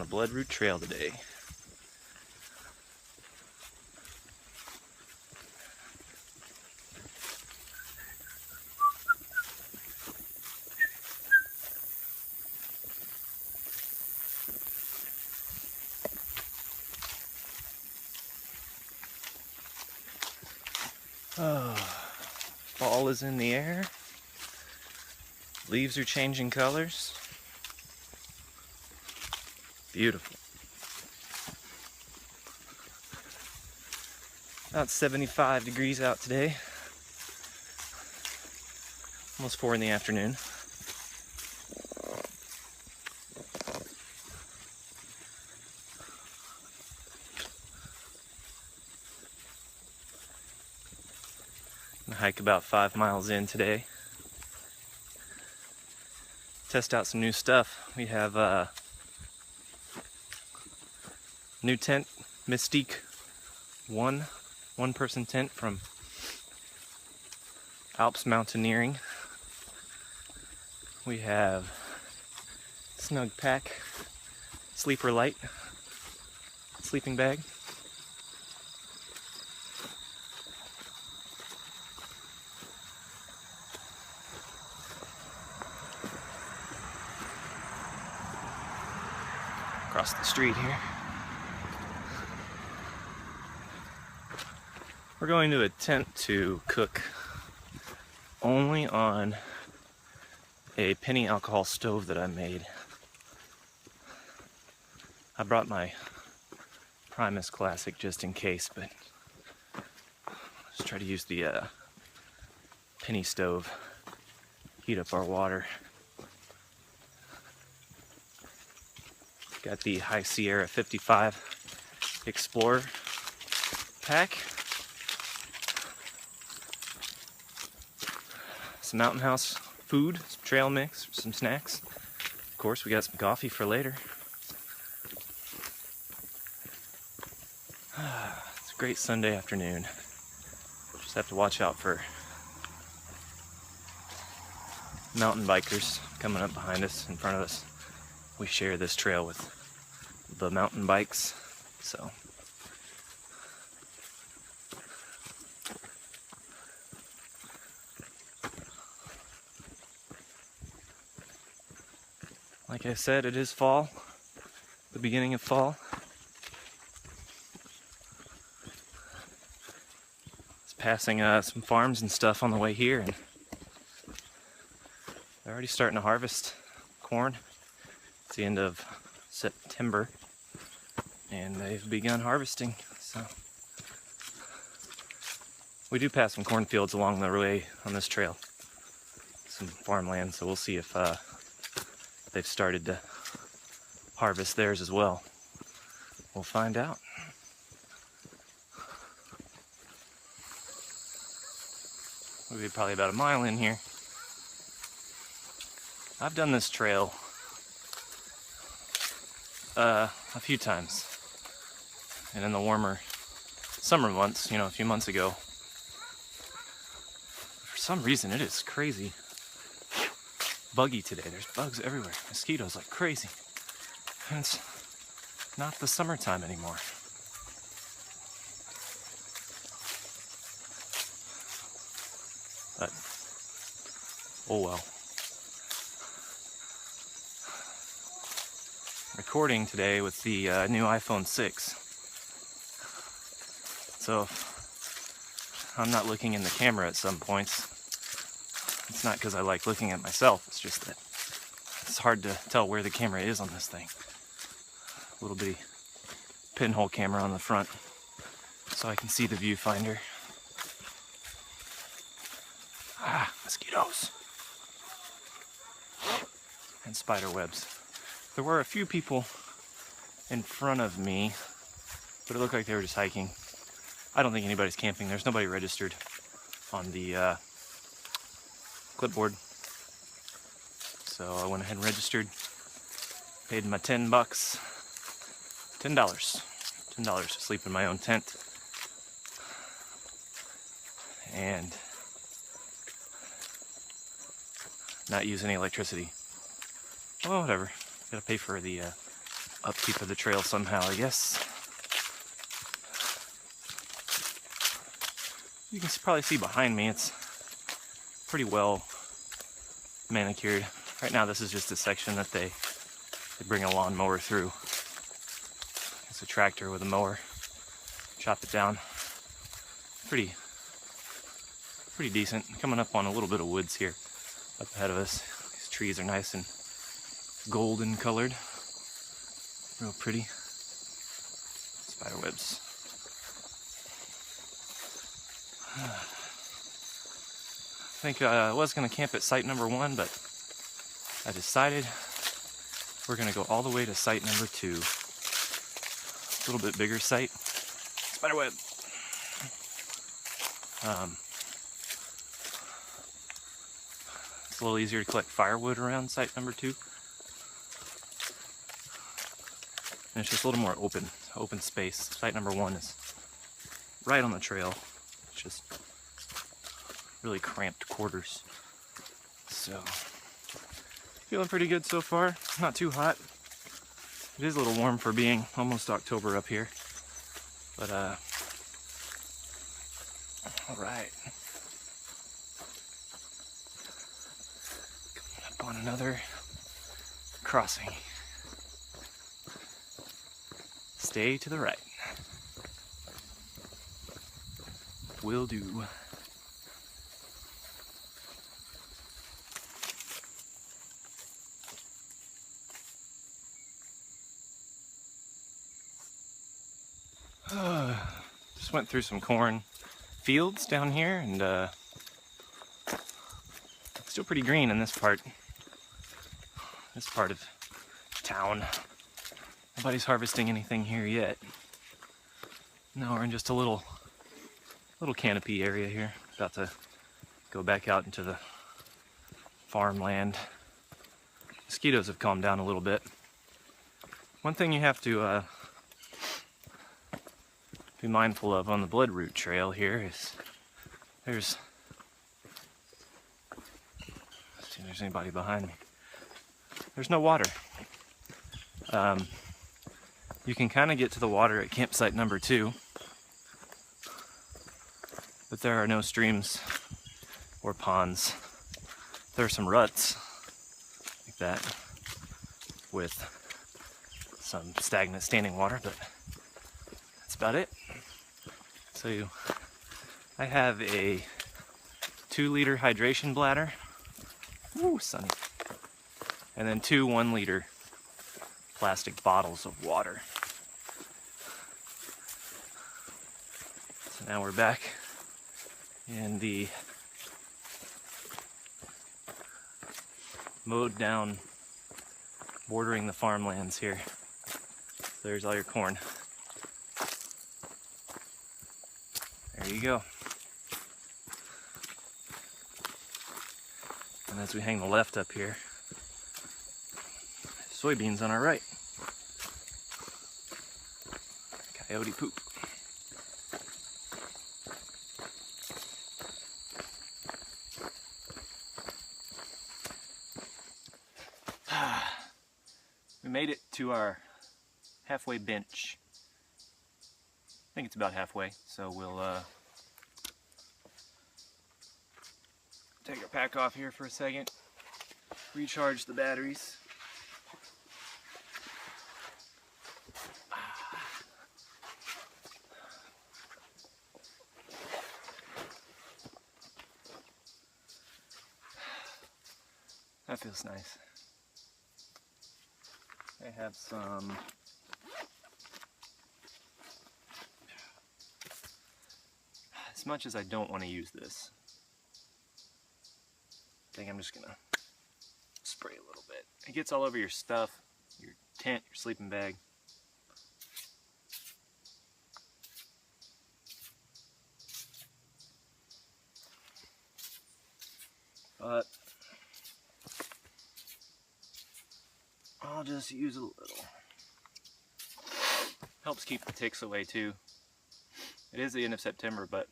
Bloodroot Trail today. Oh, fall is in the air. Leaves are changing colors. Beautiful. About 75 degrees out today. Almost 4 in the afternoon. I'm gonna hike about 5 miles in today. Test out some new stuff. We have a new tent, Mystique one person tent from Alps Mountaineering. We have Snug Pack, Sleeper Light, sleeping bag. Across the street here. We're going to attempt to cook only on a penny alcohol stove that I made. I brought my Primus Classic just in case, but let's try to use the penny stove, heat up our water. Got the High Sierra 55 Explorer pack. Some Mountain House food, some trail mix, some snacks. Of course, we got some coffee for later. It's a great Sunday afternoon. Just have to watch out for mountain bikers coming up behind us, in front of us. We share this trail with the mountain bikes, so like I said, it is fall, the beginning of fall. It's passing some farms and stuff on the way here, and they're already starting to harvest corn. It's the end of September, and they've begun harvesting, so we do pass some cornfields along the way on this trail, some farmland, so we'll see if they've started to harvest theirs as well. We'll find out. We'll be probably about a mile in here. I've done this trail a few times, and in the warmer summer months, a few months ago. For some reason, it is crazy buggy today. There's bugs everywhere, mosquitoes like crazy, and it's not the summertime anymore. But oh well. Recording today with the new iPhone 6. So if I'm not looking in the camera at some points, it's not because I like looking at myself, it's just that it's hard to tell where the camera is on this thing. A little bitty pinhole camera on the front so I can see the viewfinder. Ah, mosquitoes. And spider webs. There were a few people in front of me, but it looked like they were just hiking. I don't think anybody's camping. There's nobody registered on the clipboard. So I went ahead and registered, paid my $10. $10 to sleep in my own tent. And not use any electricity. Well, whatever. Gotta pay for the upkeep of the trail somehow, I guess. You can probably see behind me, it's pretty well manicured. Right now this is just a section that they bring a lawnmower through. It's a tractor with a mower. Chop it down. Pretty decent. Coming up on a little bit of woods here up ahead of us. These trees are nice and golden colored. Real pretty. Spider webs. I think I was going to camp at site number 1, but I decided we're going to go all the way to site number 2. A little bit bigger site. Spiderweb. It's a little easier to collect firewood around site number 2. And it's just a little more open space. Site number 1 is right on the trail. It's just really cramped quarters. So, feeling pretty good so far. Not too hot. It is a little warm for being almost October up here. But, alright. Coming up on another crossing. Stay to the right. Will do. Just went through some corn fields down here, and it's still pretty green in this part of town. Nobody's harvesting anything here yet. No, we're in just a little canopy area here. About to go back out into the farmland. Mosquitoes have calmed down a little bit. One thing you have to be mindful of on the Bloodroot Trail here is let's see if there's anybody behind me. There's no water. You can kind of get to the water at campsite number 2, but there are no streams or ponds. There are some ruts like that with some stagnant standing water, but that's about it. So I have a 2-liter hydration bladder. Woo, sunny. And then 2 1-liter plastic bottles of water. So now we're back in the mowed down, bordering the farmlands here. There's all your corn. There you go. And as we hang the left up here, soybeans on our right. Coyote poop. We made it to our halfway bench. I think it's about halfway, so we'll take our pack off here for a second, recharge the batteries. That feels nice. I have some as much as I don't want to use this, I think I'm just gonna spray a little bit. It gets all over your stuff, your tent, your sleeping bag. But I'll just use a little. Helps keep the ticks away too. It is the end of September, but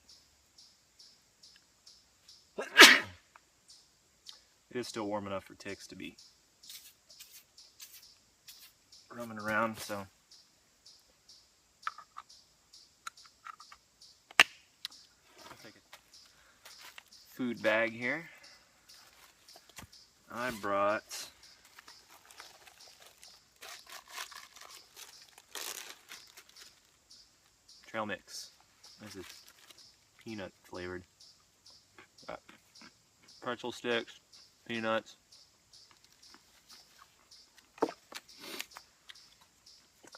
it is still warm enough for ticks to be roaming around, so I'll take a food bag here. I brought trail mix. This is peanut flavored. Got pretzel sticks, peanuts.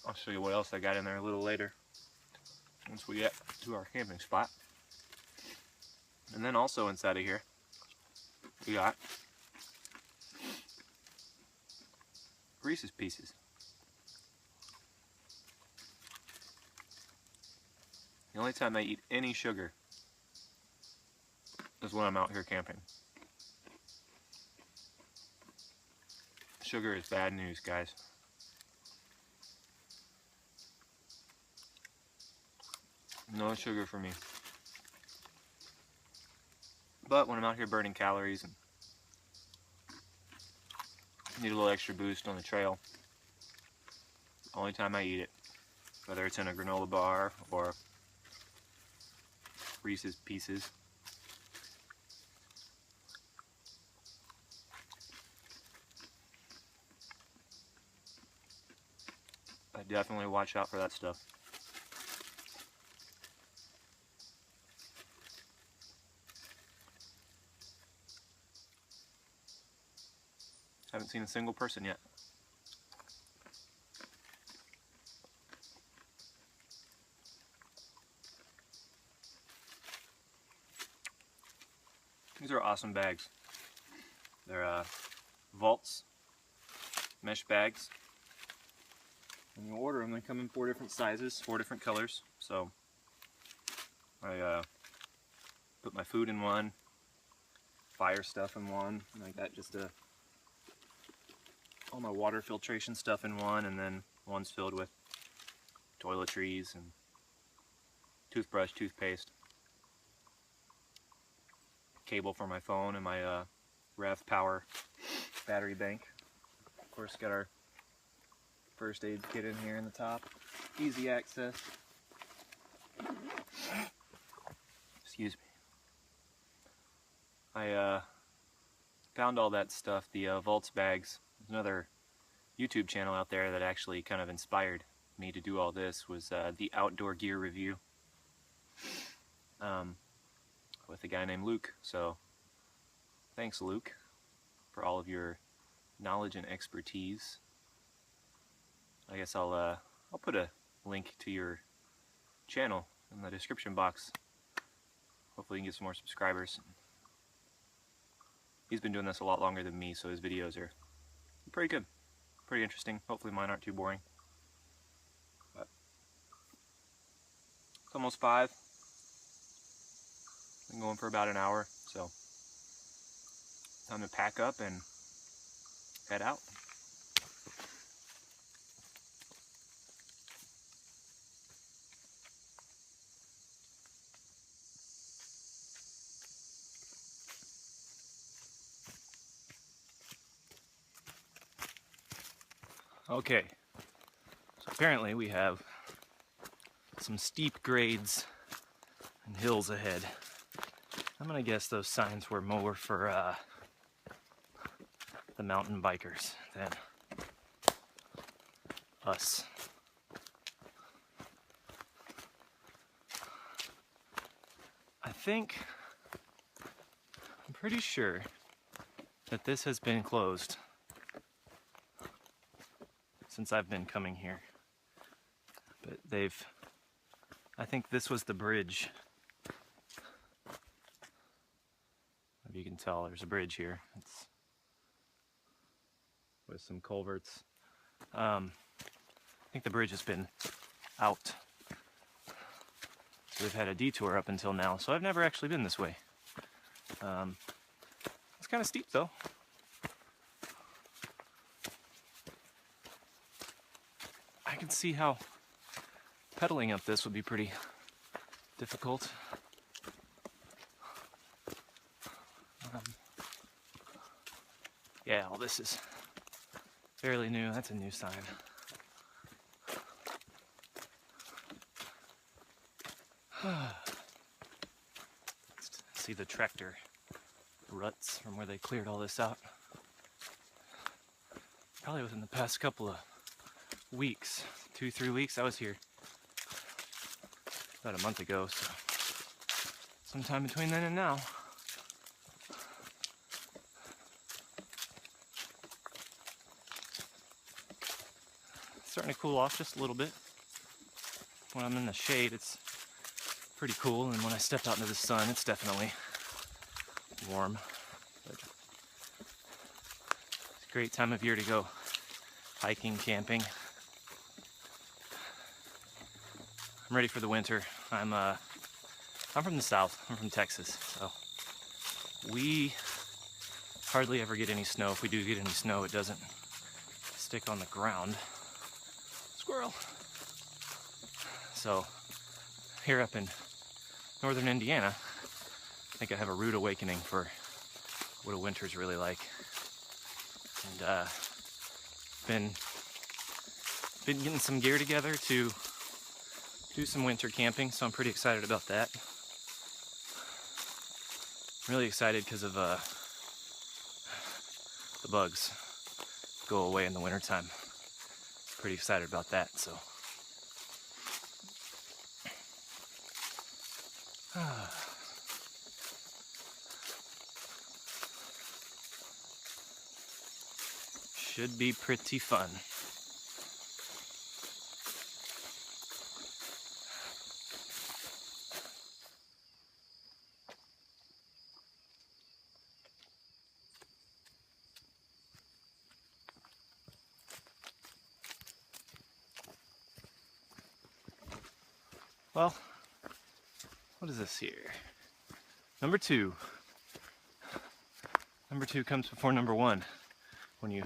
I'll show you what else I got in there a little later once we get to our camping spot. And then also inside of here we got Reese's Pieces. The only time I eat any sugar is when I'm out here camping. Sugar is bad news, guys. No sugar for me. But when I'm out here burning calories and need a little extra boost on the trail, only time I eat it, whether it's in a granola bar or Reese's Pieces. I definitely watch out for that stuff. Haven't seen a single person yet. These are awesome bags. They're vaults, mesh bags. When you order them, they come in 4 different sizes, 4 different colors. So I put my food in one, fire stuff in one, and I got just all my water filtration stuff in one, and then one's filled with toiletries and toothbrush, toothpaste, cable for my phone, and my Rev Power battery bank. Of course, got our first aid kit in here in the top. Easy access. Excuse me. I found all that stuff, the Vaults bags. There's another YouTube channel out there that actually kind of inspired me to do all this, was the Outdoor Gear Review with a guy named Luke. So thanks, Luke, for all of your knowledge and expertise. I guess I'll put a link to your channel in the description box. Hopefully you can get some more subscribers. He's been doing this a lot longer than me, so his videos are pretty good, pretty interesting. Hopefully mine aren't too boring. But it's almost 5. Been going for about an hour, so time to pack up and head out. Okay, so apparently we have some steep grades and hills ahead. I'm gonna guess those signs were more for the mountain bikers than us. I'm pretty sure that this has been closed since I've been coming here. But I think this was the bridge. If you can tell, there's a bridge here. It's with some culverts. I think the bridge has been out. So we've had a detour up until now, so I've never actually been this way. It's kind of steep though. I can see how pedaling up this would be pretty difficult. Yeah, all this is fairly new. That's a new sign. See the tractor ruts from where they cleared all this out. Probably within the past couple of weeks, 2-3 weeks. I was here about a month ago, so sometime between then and now. It's starting to cool off just a little bit. When I'm in the shade, it's pretty cool, and when I step out into the sun, it's definitely warm. But it's a great time of year to go hiking, camping. I'm ready for the winter. I'm from the South. I'm from Texas, so we hardly ever get any snow. If we do get any snow, it doesn't stick on the ground. Squirrel. So here up in northern Indiana, I think I have a rude awakening for what a winter's really like. And been getting some gear together to do some winter camping, so I'm pretty excited about that. I'm really excited because of the bugs go away in the wintertime. Pretty excited about that, so. Should be pretty fun. Well, what is this here? Number 2. Number 2 comes before number 1 when you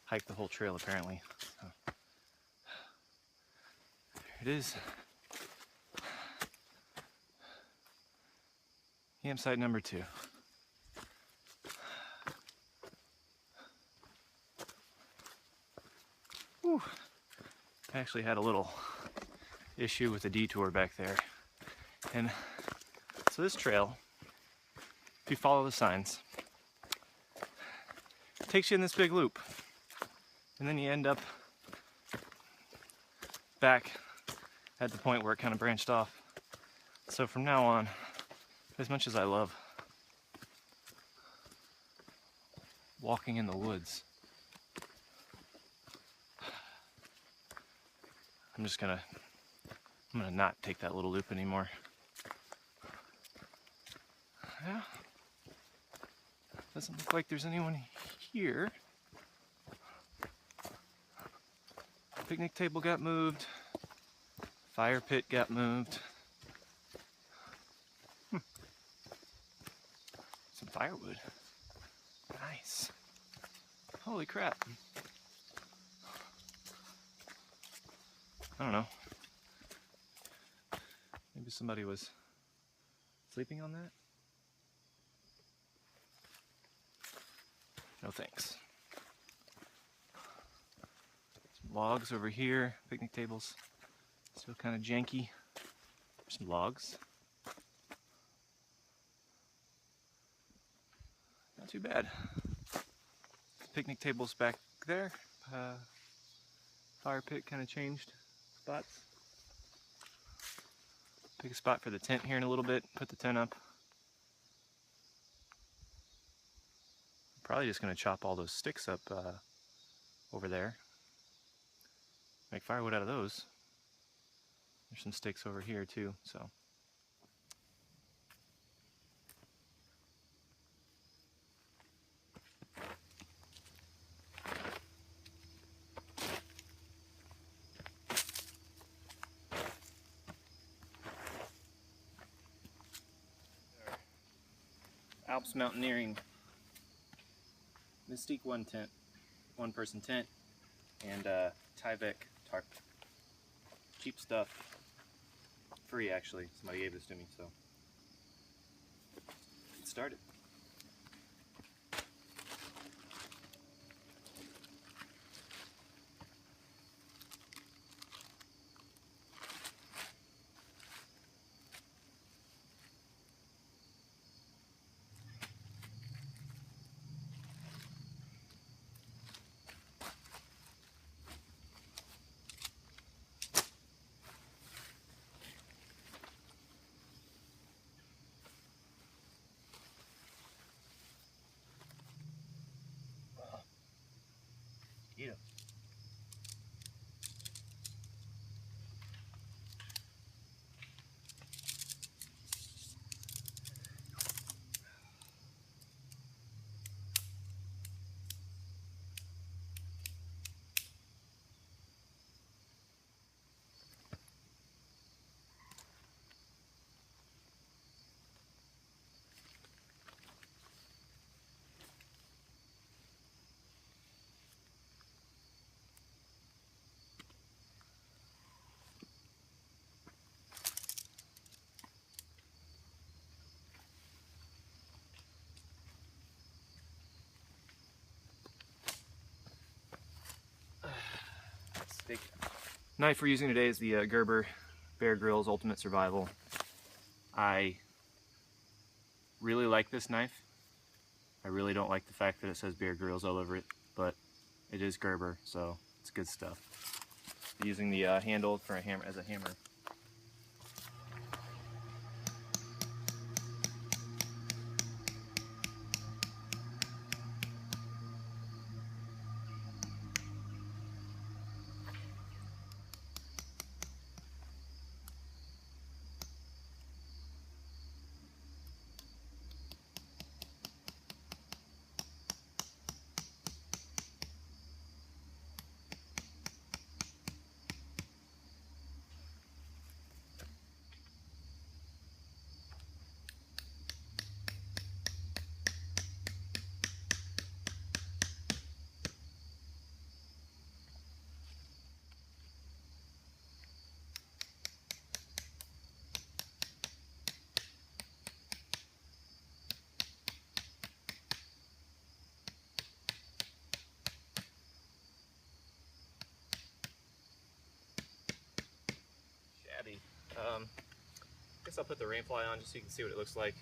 hike the whole trail, apparently. So, there it is. Campsite number 2. Whew. I actually had a little issue with the detour back there. And so this trail, if you follow the signs, takes you in this big loop. And then you end up back at the point where it kind of branched off. So from now on, as much as I love walking in the woods, I'm gonna not take that little loop anymore. Yeah. Doesn't look like there's anyone here. Picnic table got moved. Fire pit got moved. Some firewood. Nice. Holy crap. I don't know. Maybe somebody was sleeping on that? No thanks. Some logs over here, picnic tables. Still kind of janky. Some logs. Not too bad. Picnic tables back there. Fire pit kind of changed spots. Pick a spot for the tent here in a little bit. Put the tent up. I'm probably just going to chop all those sticks up over there. Make firewood out of those. There's some sticks over here too, so. Alps Mountaineering Mystique 1 tent, 1-person tent, and Tyvek tarp. Cheap stuff. Free, actually. Somebody gave this to me, so get started. stick. Knife we're using today is the Gerber Bear Grylls Ultimate Survival. I really like this knife. I really don't like the fact that it says Bear Grylls all over it, but it is Gerber, so it's good stuff. Using the handle for a hammer as a hammer. Guess I'll put the rainfly on just so you can see what it looks like.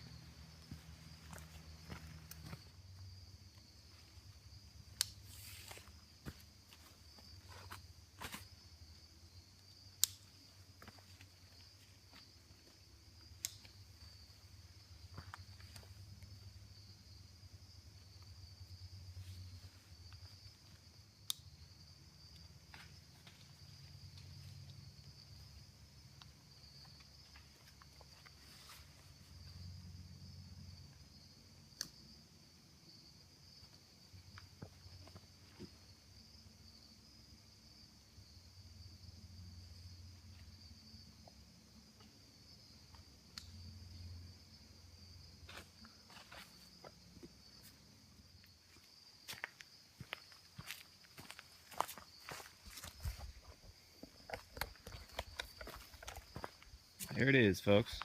There it is, folks.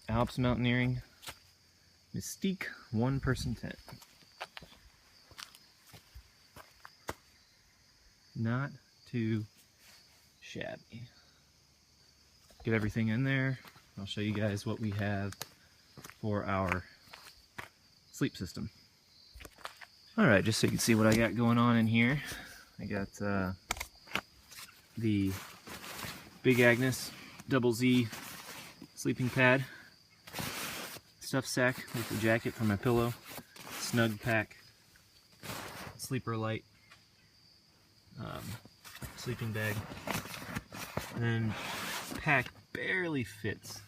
Alps Mountaineering Mystique one-person tent. Not too shabby. Get everything in there. I'll show you guys what we have for our sleep system. Alright, just so you can see what I got going on in here. I got the Big Agnes Double Z sleeping pad, stuff sack with the jacket for my pillow, snug pack, sleeper light, sleeping bag, and then pack barely fits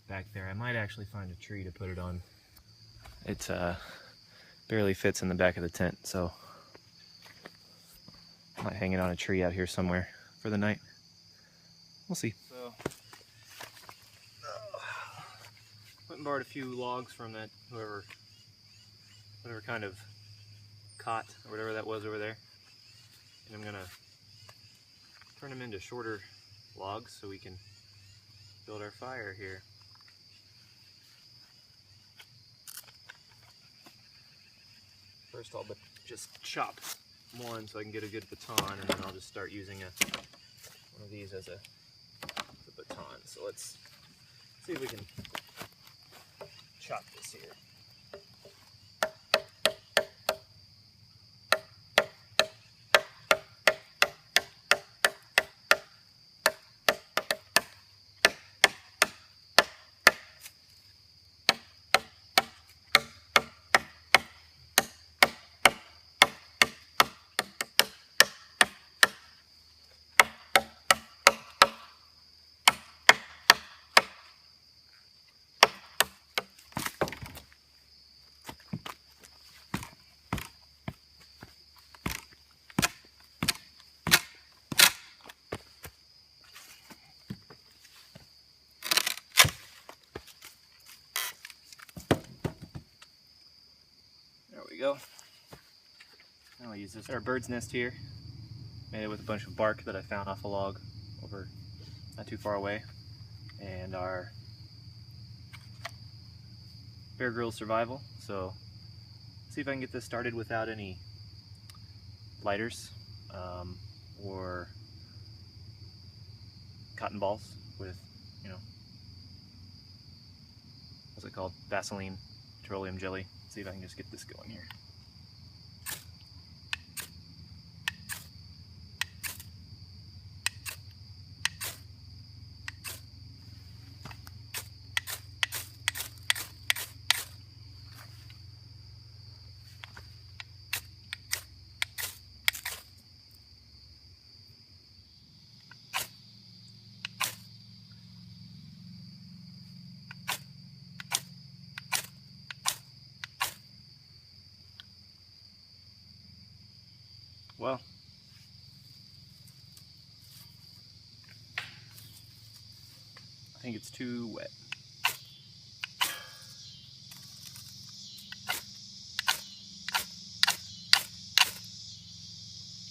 back there. I might actually find a tree to put it on. It barely fits in the back of the tent, so I might hang it on a tree out here somewhere for the night. We'll see. So, went and borrowed a few logs from that whatever kind of cot or whatever that was over there, and I'm gonna turn them into shorter logs so we can build our fire here. First I'll just chop one so I can get a good baton, and then I'll just start using one of these as a baton. So let's see if we can chop this here. We go. Now I'll use this. Our bird's nest here. Made it with a bunch of bark that I found off a log over not too far away. And our Bear Grylls Survival. So see if I can get this started without any lighters. or cotton balls with, you know, what's it called? Vaseline, petroleum jelly. Let's see if I can just get this going here. Well, I think it's too wet.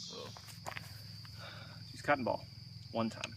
So, let's use cotton ball one time.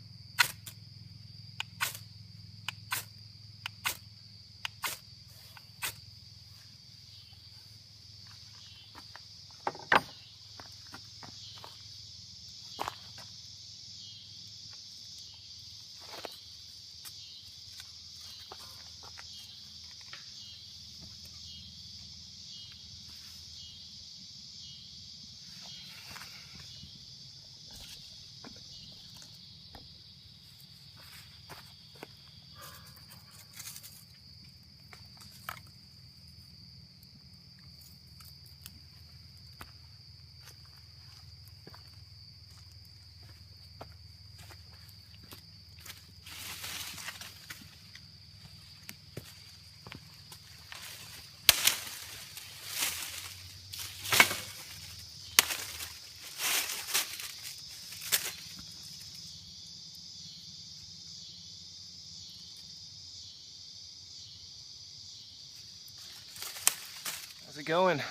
How's it going?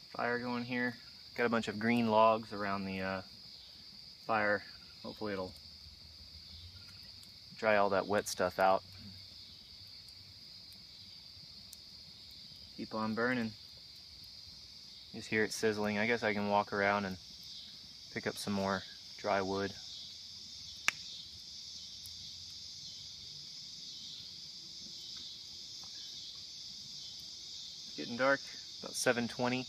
Fire going here. Got a bunch of green logs around the fire. Hopefully it'll dry all that wet stuff out. Keep on burning. Just hear it sizzling. I guess I can walk around and pick up some more dry wood. It's getting dark, about 7:20.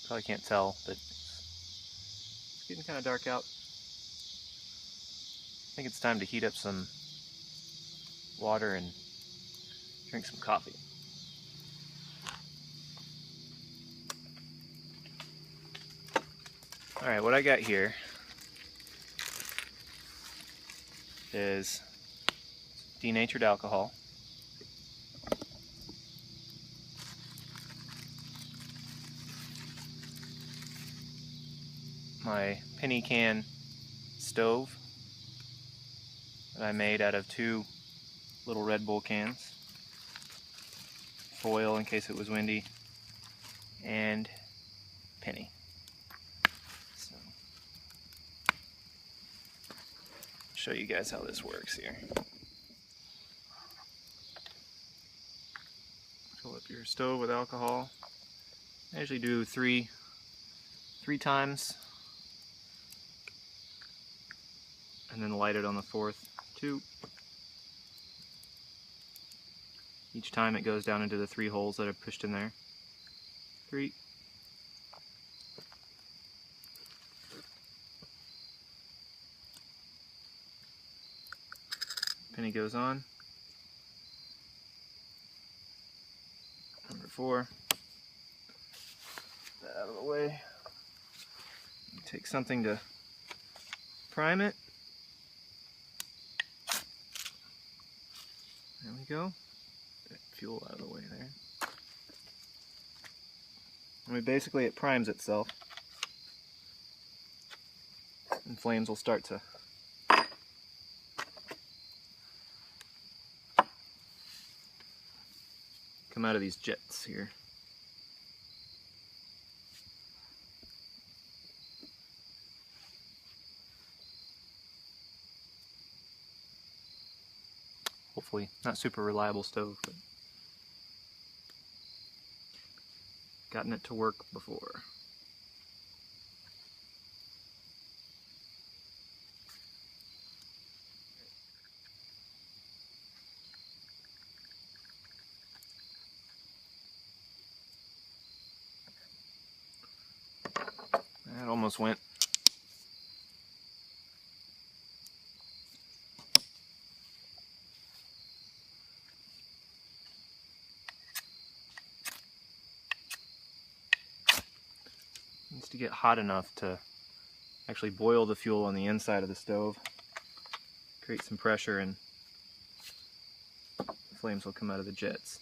Probably can't tell, but it's getting kind of dark out. I think it's time to heat up some water and drink some coffee. Alright, what I got here is denatured alcohol, my penny can stove that I made out of 2 little Red Bull cans, foil in case it was windy, and penny. So, I'll show you guys how this works here. Fill up your stove with alcohol. I usually do three times, and then light it on the 4th, 2. Each time it goes down into the 3 holes that I've pushed in there. 3. Penny goes on. Number 4. Put that out of the way. Take something to prime it. There we go. Get fuel out of the way there. I mean, basically it primes itself, and flames will start to come out of these jets here. Hopefully not super reliable stove, but gotten it to work before. That almost went. Needs to get hot enough to actually boil the fuel on the inside of the stove. Create some pressure and the flames will come out of the jets.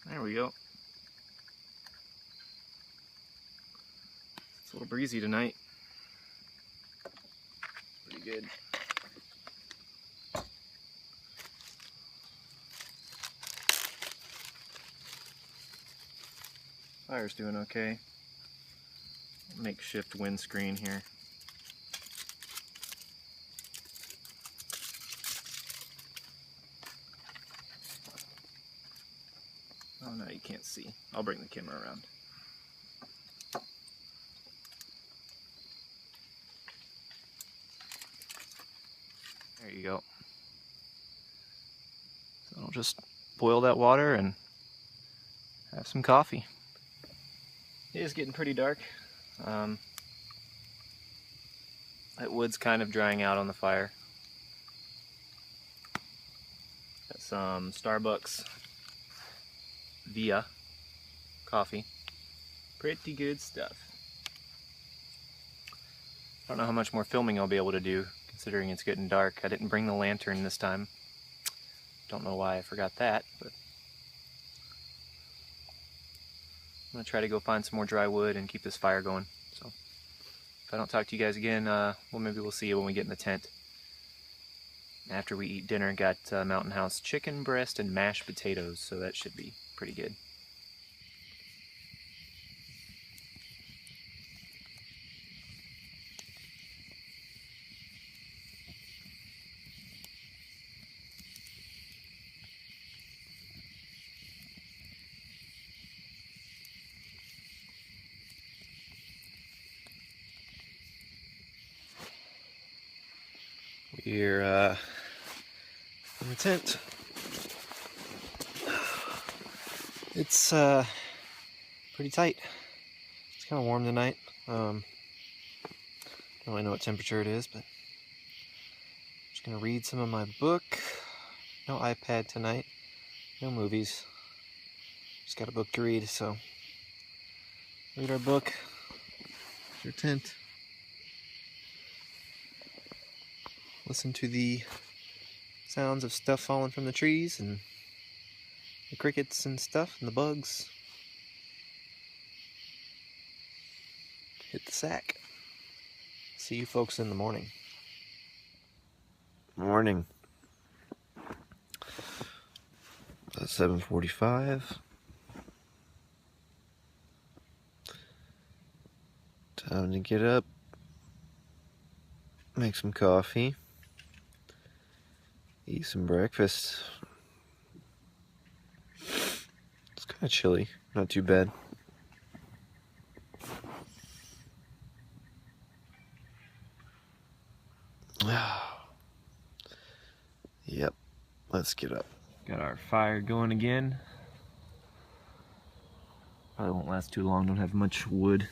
There we go. It's a little breezy tonight. Pretty good. Fire's doing okay. Makeshift windscreen here. Oh no, you can't see. I'll bring the camera around. There you go. So I'll just boil that water and have some coffee. It is getting pretty dark. That wood's kind of drying out on the fire. Got some Starbucks Via coffee. Pretty good stuff. I don't know how much more filming I'll be able to do considering it's getting dark. I didn't bring the lantern this time. Don't know why I forgot that, but I'm going to try to go find some more dry wood and keep this fire going. So if I don't talk to you guys again, well, maybe we'll see you when we get in the tent. After we eat dinner, got Mountain House chicken breast and mashed potatoes, so that should be pretty good. We're in the tent. It's pretty tight. It's kind of warm tonight. Don't really know what temperature it is, but I'm just gonna read some of my book. No iPad tonight. No movies. Just got a book to read, so read our book. Your tent. Listen to the sounds of stuff falling from the trees and the crickets and stuff and the bugs. Hit the sack. See you folks in the morning. Morning. 7:45. Time to get up. Make some coffee. Eat some breakfast. It's kind of chilly, not too bad. Yep, let's get up. Got our fire going again. Probably won't last too long, don't have much wood.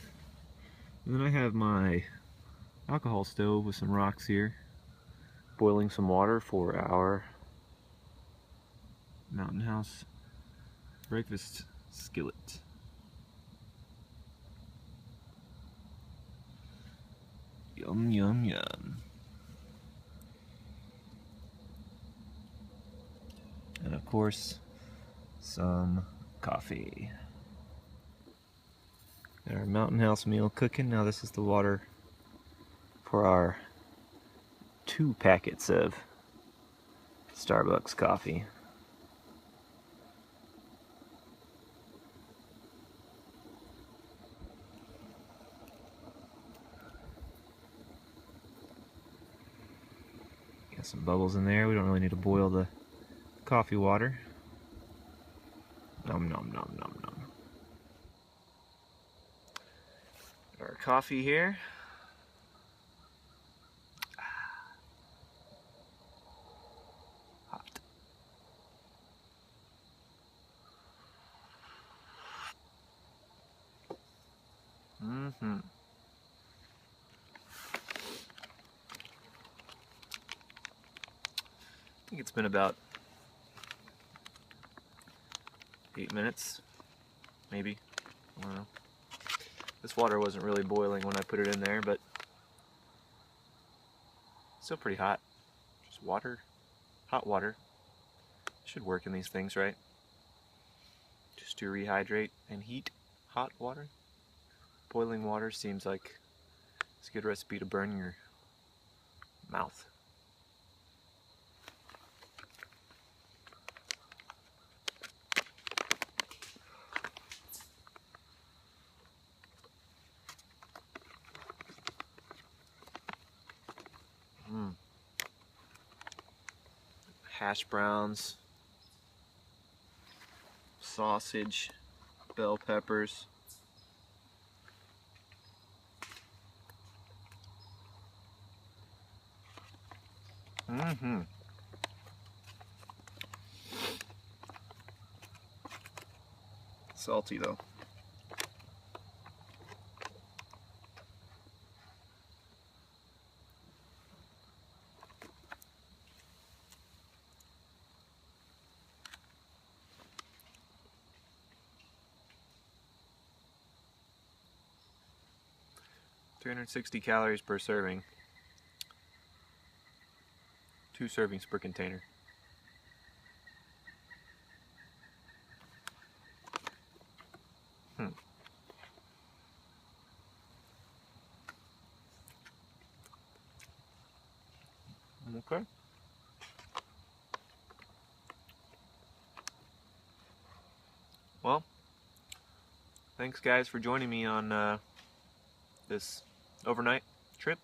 And then I have my alcohol stove with some rocks here. Boiling some water for our Mountain House breakfast skillet. Yum, yum, yum. And of course, some coffee. Our Mountain House meal cooking. Now this is the water for our 2 packets of Starbucks coffee. Got some bubbles in there. We don't really need to boil the coffee water. Nom nom nom nom nom. Our coffee here. Hot. Mm-hmm. I think it's been about 8 minutes, maybe. I don't know. This water wasn't really boiling when I put it in there, but still pretty hot. Just water, hot water. Should work in these things, right? Just to rehydrate and heat hot water. Boiling water seems like it's a good recipe to burn your mouth. Hash browns, sausage, bell peppers. Salty though. $360 calories per serving. 2 servings per container. Okay. Well, thanks guys for joining me on this overnight trip.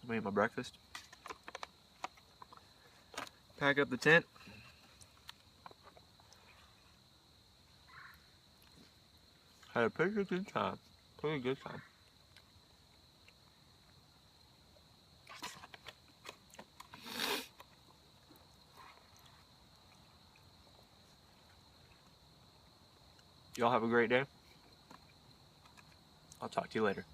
I made my breakfast. Pack up the tent. Had a pretty good time. Pretty good time. Y'all have a great day. I'll talk to you later.